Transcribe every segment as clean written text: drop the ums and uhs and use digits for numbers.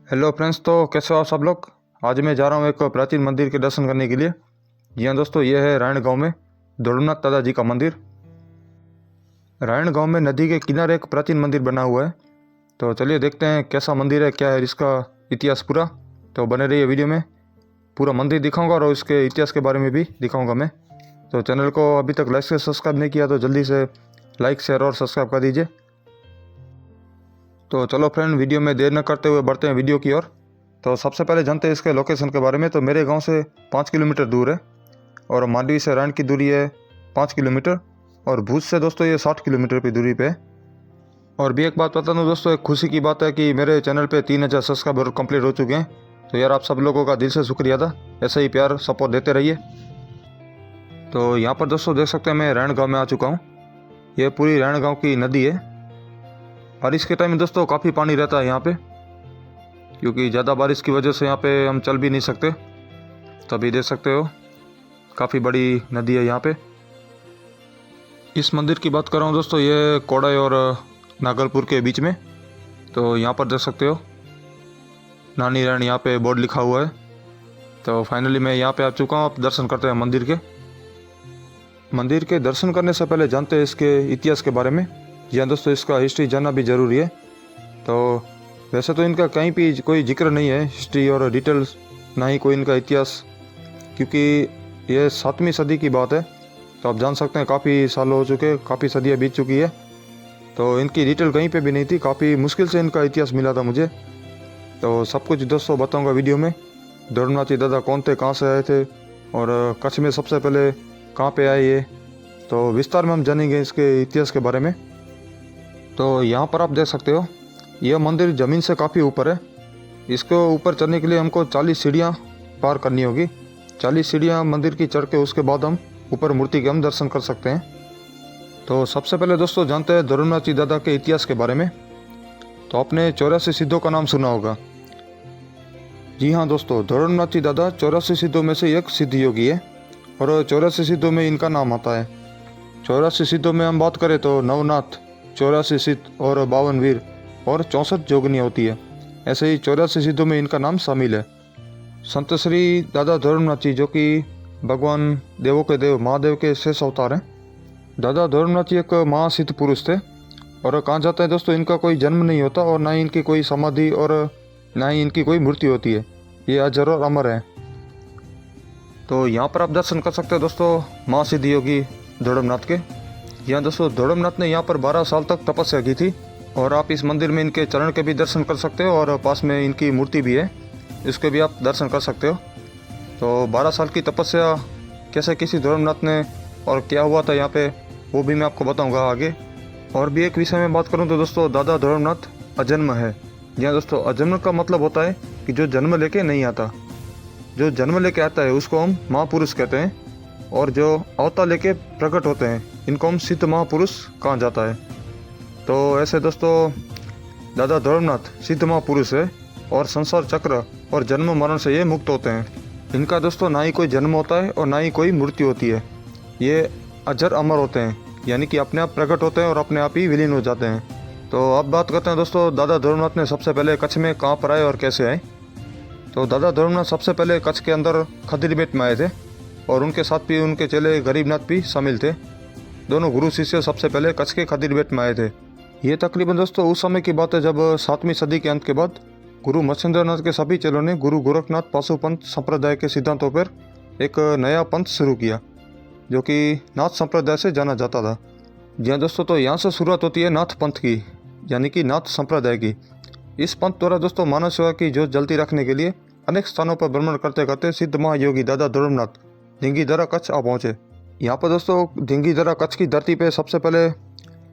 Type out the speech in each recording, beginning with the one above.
Hello friends, तो कैसे हो आप सब लोग। आज मैं जा रहा हूँ एक प्राचीन मंदिर के दर्शन करने के लिए। जी हाँ दोस्तों, ये है रायण गांव में दौड़नाथ दादा जी का मंदिर। रायण गांव में नदी के किनारे एक प्राचीन मंदिर बना हुआ है। तो चलिए देखते हैं कैसा मंदिर है, क्या है इसका इतिहास पूरा। तो बने रहिए वीडियो में, पूरा मंदिर दिखाऊंगा और उसके इतिहास के बारे में भी दिखाऊंगा मैं। तो चैनल को अभी तक लाइक से सब्सक्राइब नहीं किया तो जल्दी से लाइक शेयर और सब्सक्राइब कर दीजिए। तो चलो फ्रेंड, वीडियो में देर न करते हुए बढ़ते हैं वीडियो की ओर। तो सबसे पहले जानते हैं इसके लोकेशन के बारे में। तो मेरे गांव से 5 किलोमीटर दूर है और मांडवी से रायण की दूरी है 5 किलोमीटर और भुज से दोस्तों ये 60 किलोमीटर की दूरी पे है। और भी एक बात बता दूँ दोस्तों, एक खुशी की बात है कि मेरे चैनल पे 3000 सब्सक्राइबर कंप्लीट हो चुके हैं। तो यार आप सब लोगों का दिल से शुक्रिया था, ऐसे ही प्यार सपोर्ट देते रहिए। तो यहाँ पर दोस्तों देख सकते हैं मैं रायण गाँव में आ चुका हूँ। ये पूरी रायण गाँव की नदी है। बारिश के टाइम में दोस्तों काफ़ी पानी रहता है यहाँ पे, क्योंकि ज़्यादा बारिश की वजह से यहाँ पे हम चल भी नहीं सकते। तभी देख सकते हो काफ़ी बड़ी नदी है यहाँ पे। इस मंदिर की बात कर रहा हूँ दोस्तों, ये कोड़ाई और नागलपुर के बीच में। तो यहाँ पर देख सकते हो नानी रायण यहाँ पे बोर्ड लिखा हुआ है। तो फाइनली मैं यहाँ पे आ चुका हूँ। आप दर्शन करते हैं मंदिर के। मंदिर के दर्शन करने से पहले जानते हैं इसके इतिहास के बारे में। जी हाँ दोस्तों, इसका हिस्ट्री जानना भी ज़रूरी है। तो वैसे तो इनका कहीं भी कोई जिक्र नहीं है हिस्ट्री और डिटेल्स, ना ही कोई इनका इतिहास, क्योंकि ये 7वीं सदी की बात है। तो आप जान सकते हैं काफ़ी साल हो चुके, काफ़ी सदियाँ बीत चुकी है। तो इनकी डिटेल कहीं पे भी नहीं थी, काफ़ी मुश्किल से इनका इतिहास मिला था मुझे। तो सब कुछ दोस्तों बताऊंगा वीडियो में। धर्मनाथ दादा कौन थे, कहाँ से आए थे और कच्छ में सबसे पहले कहाँ पे आए ये, तो विस्तार में हम जानेंगे इसके इतिहास के बारे में। तो यहाँ पर आप देख सकते हो यह मंदिर ज़मीन से काफ़ी ऊपर है। इसको ऊपर चढ़ने के लिए हमको 40 सीढ़ियाँ पार करनी होगी। 40 सीढ़ियाँ मंदिर की चढ़ के उसके बाद हम ऊपर मूर्ति के हम दर्शन कर सकते हैं। तो सबसे पहले दोस्तों जानते हैं धर्मनाथ दादा के इतिहास के बारे में। तो आपने 84 सिद्धों का नाम सुना होगा। जी हाँ दोस्तों, धर्मनाथ दादा 84 सिद्धों में से एक सिद्ध योगी है और 84 सिद्धों में इनका नाम आता है। 84 सिद्धों में हम बात करें तो नवनाथ, 84 सिद्ध और 52 वीर और 64 जोगनी होती है। ऐसे ही 84 सिद्धों में इनका नाम शामिल है। संत श्री दादा धर्मनाथ जी, जो कि भगवान देवों के देव महादेव के शेष अवतार हैं। दादा धर्मनाथ जी एक महासिद्ध पुरुष थे और कहा जाता है दोस्तों इनका कोई जन्म नहीं होता और ना ही इनकी कोई समाधि और ना ही इनकी कोई मूर्ति होती है। ये अजर और अमर है। तो यहाँ पर आप दर्शन कर सकते हो दोस्तों महासिद्ध योगी धर्मनाथ के। यहाँ दोस्तों धर्मनाथ ने यहाँ पर 12 साल तक तपस्या की थी और आप इस मंदिर में इनके चरण के भी दर्शन कर सकते हो और पास में इनकी मूर्ति भी है, इसके भी आप दर्शन कर सकते हो। तो 12 साल की तपस्या कैसे किसी धर्मनाथ ने और क्या हुआ था यहाँ पे, वो भी मैं आपको बताऊंगा आगे। और भी एक विषय में बात करूँ तो दोस्तों दादा धर्मनाथ अजन्म है। जी हाँ दोस्तों, अजन्म का मतलब होता है कि जो जन्म लेके नहीं आता। जो जन्म लेके आता है उसको हम महापुरुष कहते हैं और जो अवतार लेके प्रकट होते हैं इनको हम सिद्ध महापुरुष कहा जाता है। तो ऐसे दोस्तों दादा धर्मनाथ सिद्ध महापुरुष है और संसार चक्र और जन्म मरण से ये मुक्त होते हैं। इनका दोस्तों ना ही कोई जन्म होता है और ना ही कोई मृत्यु होती है। ये अजर अमर होते हैं, यानी कि अपने आप प्रकट होते हैं और अपने आप ही विलीन हो जाते हैं। तो अब बात करते हैं दोस्तों दादा धर्मनाथ ने सबसे पहले कच्छ में कहाँ पर आए और कैसे आए। तो दादा धर्मनाथ सबसे पहले कच्छ के अंदर खदीरबेट में आए थे और उनके साथ भी उनके चेले गरीबनाथ भी शामिल थे। दोनों गुरु शिष्य सबसे पहले कच्छ के खदीरबेट में आए थे। ये तकरीबन दोस्तों उस समय की बात है जब 7वीं सदी के अंत के बाद गुरु मत्स्येंद्रनाथ के सभी चेलों ने गुरु गोरखनाथ पाशुपंथ संप्रदाय के सिद्धांतों पर एक नया पंथ शुरू किया, जो कि नाथ संप्रदाय से जाना जाता था। जी हाँ दोस्तों, तो यहाँ से शुरुआत होती है नाथ पंथ की, यानी कि नाथ संप्रदाय की। इस पंथ द्वारा दोस्तों मानव सेवा की जोत जलती रखने के लिए अनेक स्थानों पर भ्रमण करते करते सिद्ध महायोगी दादा धर्मनाथ ढिंगीदरा कच्छ आ पहुँचे। यहाँ पर दोस्तों ढिंगीदरा कच्छ की धरती पे सबसे पहले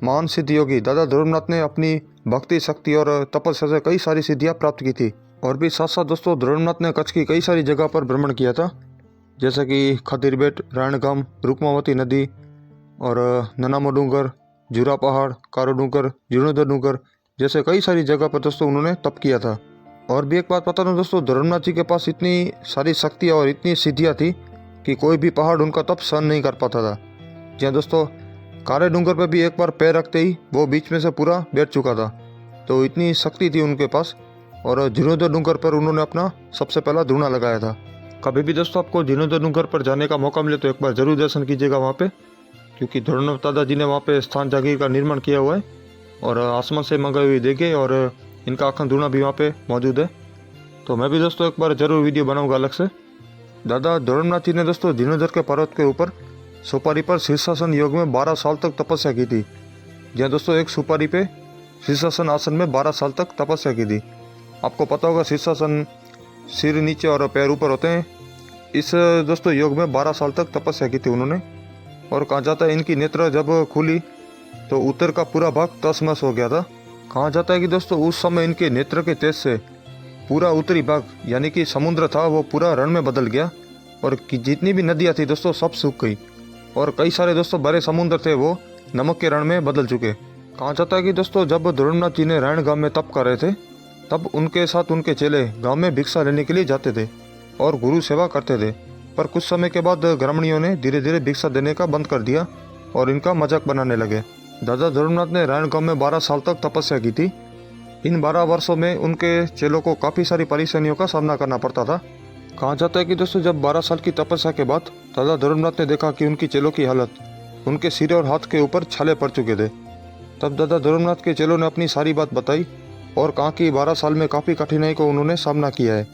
महान सिद्ध योगी दादा धर्मनाथ ने अपनी भक्ति शक्ति और तपस्या से कई सारी सिद्धियाँ प्राप्त की थी। और भी साथ साथ दोस्तों धर्मनाथ ने कच्छ की कई सारी जगह पर भ्रमण किया था, जैसे कि खदीरबेट, रायणगाम, रुक्मावती नदी और ननामो डूंगर, जूरा पहाड़, कारो डूंगर, जीर्णोधर डूंगर जैसे कई सारी जगह पर दोस्तों उन्होंने तप किया था। और भी एक बात बता दूं दोस्तों, धर्मनाथ जी के पास इतनी सारी शक्तियाँ और इतनी सिद्धियाँ थी कि कोई भी पहाड़ उनका तप सहन नहीं कर पाता था। जी हाँ दोस्तों, कारे डूंगर पर भी एक बार पैर रखते ही वो बीच में से पूरा बैठ चुका था। तो इतनी शक्ति थी उनके पास। और जीर्णोद्धार डूंगर पर उन्होंने अपना सबसे पहला धूना लगाया था। कभी भी दोस्तों आपको जीर्णोद्धार डूंगर पर जाने का मौका मिले तो एक बार जरूर दर्शन कीजिएगा वहाँ पे, क्योंकि धोरनाथ दादा जी ने वहाँ पे स्थान जागीर का निर्माण किया हुआ है और आसमान से मंगाई हुई देगे और इनका अखंड धूना भी वहाँ पे मौजूद है। तो मैं भी दोस्तों एक बार जरूर वीडियो बनाऊंगा अलग से। दादा धर्मनाथ जी ने दोस्तों जीर्णोद्धार के पर्वत के ऊपर सुपारी पर शीर्षासन योग में 12 साल तक तपस्या की थी। जहाँ दोस्तों एक सुपारी पे शीर्षासन आसन में 12 साल तक तपस्या की थी। आपको पता होगा शीर्षासन सिर नीचे और पैर ऊपर होते हैं। इस दोस्तों योग में 12 साल तक तपस्या की थी उन्होंने। और कहा जाता है इनकी नेत्र जब खुली तो उत्तर का पूरा भाग तसमस हो गया था। कहा जाता है कि दोस्तों उस समय इनके नेत्र के तेज से पूरा उत्तरी भाग यानी कि समुद्र था वो पूरा रण में बदल गया और जितनी भी नदियाँ थी दोस्तों सब सूख गई और कई सारे दोस्तों बड़े समुद्र थे वो नमक के रण में बदल चुके। कहा जाता है कि दोस्तों जब धर्मनाथ जी ने रायण गांव में तप कर रहे थे तब उनके साथ उनके चेले गांव में भिक्षा लेने के लिए जाते थे और गुरु सेवा करते थे। पर कुछ समय के बाद ग्रामीणों ने धीरे धीरे भिक्षा देने का बंद कर दिया और इनका मजाक बनाने लगे। दादा धर्मनाथ ने रायण गांव में 12 साल तक तपस्या की थी। इन 12 वर्षों में उनके चेलों को काफ़ी सारी परेशानियों का सामना करना पड़ता था। कहा जाता है कि दोस्तों जब 12 साल की तपस्या के बाद दादा धर्मनाथ ने देखा कि उनकी चेलों की हालत उनके सिर और हाथ के ऊपर छाले पड़ चुके थे, तब दादा धर्मनाथ के चेलों ने अपनी सारी बात बताई और कहा कि 12 साल में काफ़ी कठिनाई को उन्होंने सामना किया है,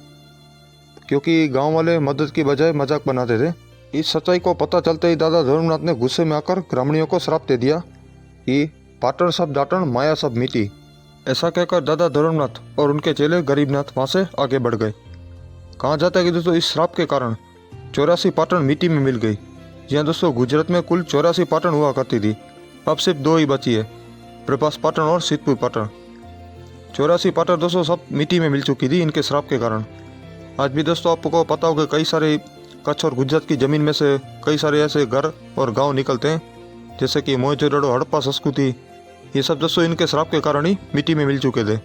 क्योंकि गांव वाले मदद की बजाय मजाक बनाते थे। इस सच्चाई को पता चलते ही दादा धर्मनाथ ने गुस्से में आकर ग्रामीणों को श्राप दे दिया कि पाटन सब डाटन माया सब मिटी। ऐसा कहकर दादा धर्मनाथ और उनके चेले गरीबनाथ वहाँ से आगे बढ़ गए। कहा जाता है कि दोस्तों इस श्राप के कारण 84 पाटन मिट्टी में मिल गई। जी हाँ दोस्तों, गुजरात में कुल 84 पाटन हुआ करती थी, अब सिर्फ 2 ही बची है, प्रभास पाटन और सिद्धपुर पाटन। 84 पाटन दोस्तों सब मिट्टी में मिल चुकी थी इनके श्राप के कारण। आज भी दोस्तों आपको पता होगा कई सारे कच्छ और गुजरात की ज़मीन में से कई सारे ऐसे घर और गांव निकलते हैं, जैसे कि मोहनजोदड़ो, हड़प्पा संस्कृति, ये सब दोस्तों इनके श्राप के कारण ही मिट्टी में मिल चुके थे।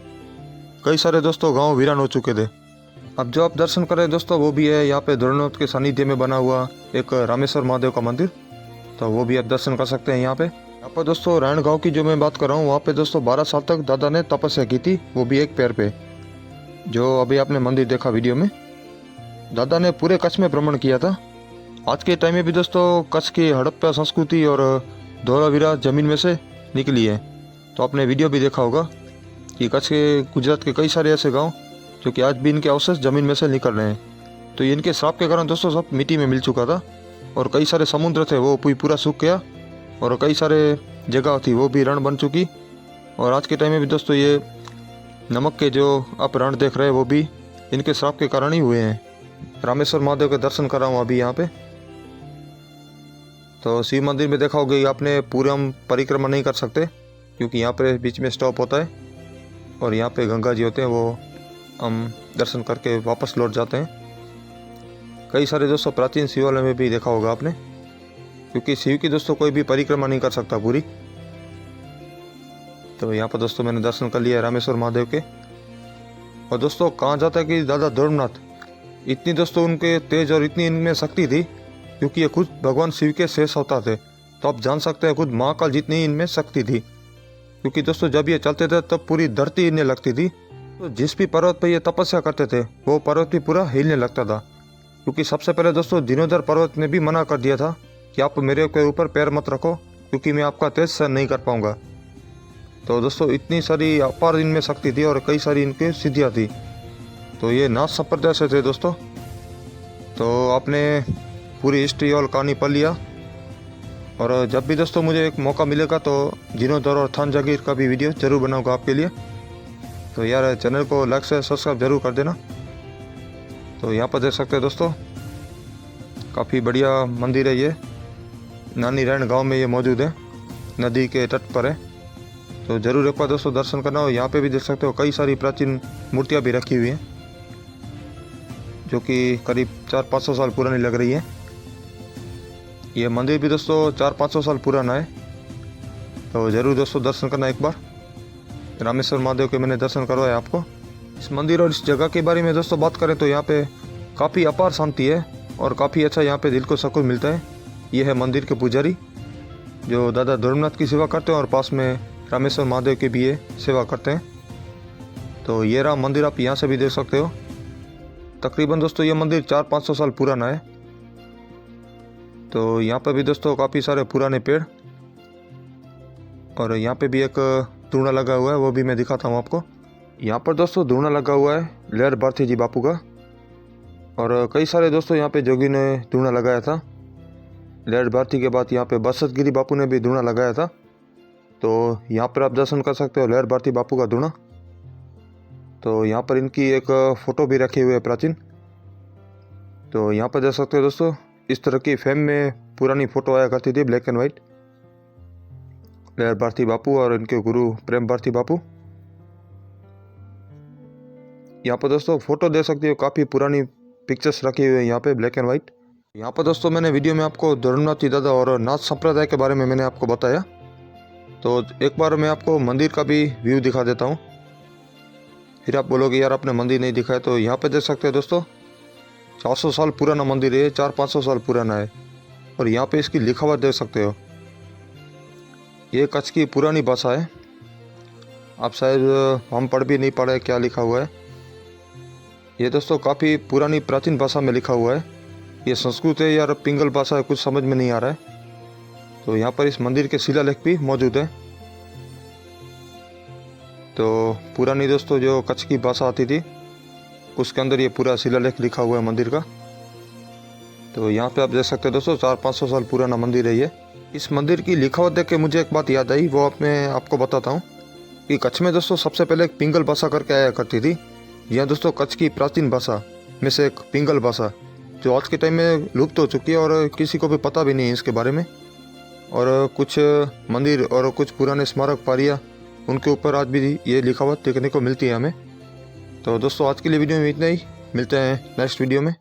कई सारे दोस्तों गांव वीरान हो चुके थे। अब जो आप दर्शन कर रहे हैं दोस्तों वो भी है यहाँ पे धर्मनाथ के सानिध्य में बना हुआ एक रामेश्वर महादेव का मंदिर, तो वो भी आप दर्शन कर सकते हैं यहाँ पे। यहाँ पर दोस्तों रायण गाँव की जो मैं बात कर रहा हूँ वहाँ पे दोस्तों 12 साल तक दादा ने तपस्या की थी, वो भी एक पैर पे। जो अभी आपने मंदिर देखा वीडियो में, दादा ने पूरे कच्छ में भ्रमण किया था। आज के टाइम में भी दोस्तों कच्छ की हड़प्पा संस्कृति और धोलावीरा जमीन में से निकली है। तो आपने वीडियो भी देखा होगा कि कच्छ के गुजरात के कई सारे ऐसे गांव जो कि आज भी इनके अवशेष जमीन में से निकल रहे हैं। तो इनके श्राप के कारण दोस्तों सब मिट्टी में मिल चुका था और कई सारे समुद्र थे वो पूरा सूख गया और कई सारे जगह थी वो भी रण बन चुकी। और आज के टाइम में भी दोस्तों ये नमक के जो आप रण देख रहे हैं वो भी इनके श्राप के कारण ही हुए हैं। रामेश्वर महादेव के दर्शन कर रहा हूँ अभी यहाँ पे। तो शिव मंदिर में देखा होगा आपने पूरे हम परिक्रमा नहीं कर सकते, क्योंकि यहाँ पे बीच में स्टॉप होता है और यहाँ पे गंगा जी होते हैं, वो हम दर्शन करके वापस लौट जाते हैं। कई सारे दोस्तों प्राचीन शिवालय में भी देखा होगा आपने, क्योंकि शिव की दोस्तों कोई भी परिक्रमा नहीं कर सकता पूरी। तो यहाँ पर दोस्तों मैंने दर्शन कर लिया रामेश्वर महादेव के। और दोस्तों कहा जाता है कि दादा धर्मनाथ इतनी दोस्तों उनके तेज और इतनी इनमें शक्ति थी, क्योंकि ये खुद भगवान शिव के शेष अवतार थे। तो आप जान सकते हैं खुद महाकाल जितनी इनमें शक्ति थी, क्योंकि दोस्तों जब ये चलते थे तब पूरी धरती हिलने लगती थी। तो जिस भी पर्वत पर ये तपस्या करते थे वो पर्वत भी पूरा हिलने लगता था, क्योंकि सबसे पहले दोस्तों जीर्णोद्धार पर्वत ने भी मना कर दिया था कि आप मेरे के ऊपर पैर मत रखो, क्योंकि मैं आपका तेज सहन नहीं कर पाऊंगा। तो दोस्तों इतनी सारी अपार इनमें शक्ति थी और कई सारी इनकी सिद्धियाँ थी। तो ये नाथ संप्रदाय से थे दोस्तों। तो आपने पूरी हिस्ट्री और कहानी पढ़ लिया। और जब भी दोस्तों मुझे एक मौका मिलेगा तो जीर्णोद्धार और थान जागीर का भी वीडियो ज़रूर बनाऊंगा आपके लिए। तो यार चैनल को लाइक से सब्सक्राइब जरूर कर देना। तो यहाँ पर देख सकते हैं दोस्तों काफ़ी बढ़िया मंदिर है, ये नानी रायण गांव में ये मौजूद है, नदी के तट पर है। तो ज़रूर एक बार दोस्तों दर्शन करना हो। यहाँ पे भी देख सकते हो कई सारी प्राचीन मूर्तियाँ भी रखी हुई हैं, जो कि करीब 400-500 साल पुरानी लग रही है। ये मंदिर भी दोस्तों 400-500 साल पुराना है। तो ज़रूर दोस्तों दर्शन करना एक बार। रामेश्वर महादेव के मैंने दर्शन करवाया आपको। इस मंदिर और इस जगह के बारे में दोस्तों बात करें तो यहाँ पे काफ़ी अपार शांति है और काफ़ी अच्छा यहाँ पे दिल को सुकून मिलता है। ये है मंदिर के पुजारी जो दादा धर्मनाथ की सेवा करते हैं और पास में रामेश्वर महादेव की भी ये सेवा करते हैं। तो ये रहा मंदिर, आप यहाँ से भी देख सकते हो। तकरीबन दोस्तों ये मंदिर 400-500 साल पुराना है। तो यहाँ पे भी दोस्तों काफ़ी सारे पुराने पेड़, और यहाँ पे भी एक धूना लगा हुआ है, वो भी मैं दिखाता हूँ आपको। यहाँ पर दोस्तों धूना लगा हुआ है लहर भारती जी बापू का, और कई सारे दोस्तों यहाँ पे जोगी ने धूना लगाया था। लहर भारती के बाद यहाँ पे बसत गिरी बापू ने भी धूना लगाया था। तो यहाँ पर आप दर्शन कर सकते हो लहर भारती बापू का धूना। तो यहाँ पर इनकी एक फ़ोटो भी रखी हुई है प्राचीन। तो यहाँ पर देख सकते हो दोस्तों, इस तरह की फ्रेम में पुरानी फ़ोटो आया करती थी, ब्लैक एंड वाइट, लहर भारती बापू और इनके गुरु प्रेम भारती बापू। यहाँ पर दोस्तों फ़ोटो देख सकते हो, काफ़ी पुरानी पिक्चर्स रखी हुई है यहाँ पे, ब्लैक एंड वाइट। यहाँ पर दोस्तों मैंने वीडियो में आपको धर्मनाथी दादा और नाथ संप्रदाय के बारे में मैंने आपको बताया। तो एक बार मैं आपको मंदिर का भी व्यू दिखा देता हूँ, फिर आप बोलोगे यार आपने मंदिर नहीं दिखाया। तो यहाँ पे देख सकते हैं दोस्तों, 400 साल पुराना मंदिर है, 400-500 साल पुराना है। और यहाँ पे इसकी लिखावट देख सकते हो, ये कच्छ की पुरानी भाषा है। आप शायद हम पढ़ भी नहीं पा रहे क्या लिखा हुआ है। ये दोस्तों काफ़ी पुरानी प्राचीन भाषा में लिखा हुआ है। ये संस्कृत है या पिंगल भाषा है, कुछ समझ में नहीं आ रहा है। तो यहाँ पर इस मंदिर के शिलालेख भी मौजूद है। तो पुरानी दोस्तों जो कच्छ की भाषा आती थी, उसके अंदर ये पूरा शिलालेख लिखा हुआ है मंदिर का। तो यहाँ पे आप देख सकते हैं दोस्तों, 400-500 साल पुराना मंदिर है ये। इस मंदिर की लिखावट देख के मुझे एक बात याद आई, वो मैं आपको बताता हूँ कि कच्छ में दोस्तों सबसे पहले एक पिंगल भाषा करके आया करती थी। यह दोस्तों कच्छ की प्राचीन भाषा में से एक पिंगल भाषा, जो आज के टाइम में लुप्त हो चुकी है और किसी को भी पता भी नहीं है इसके बारे में। और कुछ मंदिर और कुछ पुराने स्मारक पारियाँ, उनके ऊपर आज भी ये लिखावट देखने को मिलती है हमें। तो दोस्तों आज के लिए वीडियो में इतना ही, मिलते हैं नेक्स्ट वीडियो में।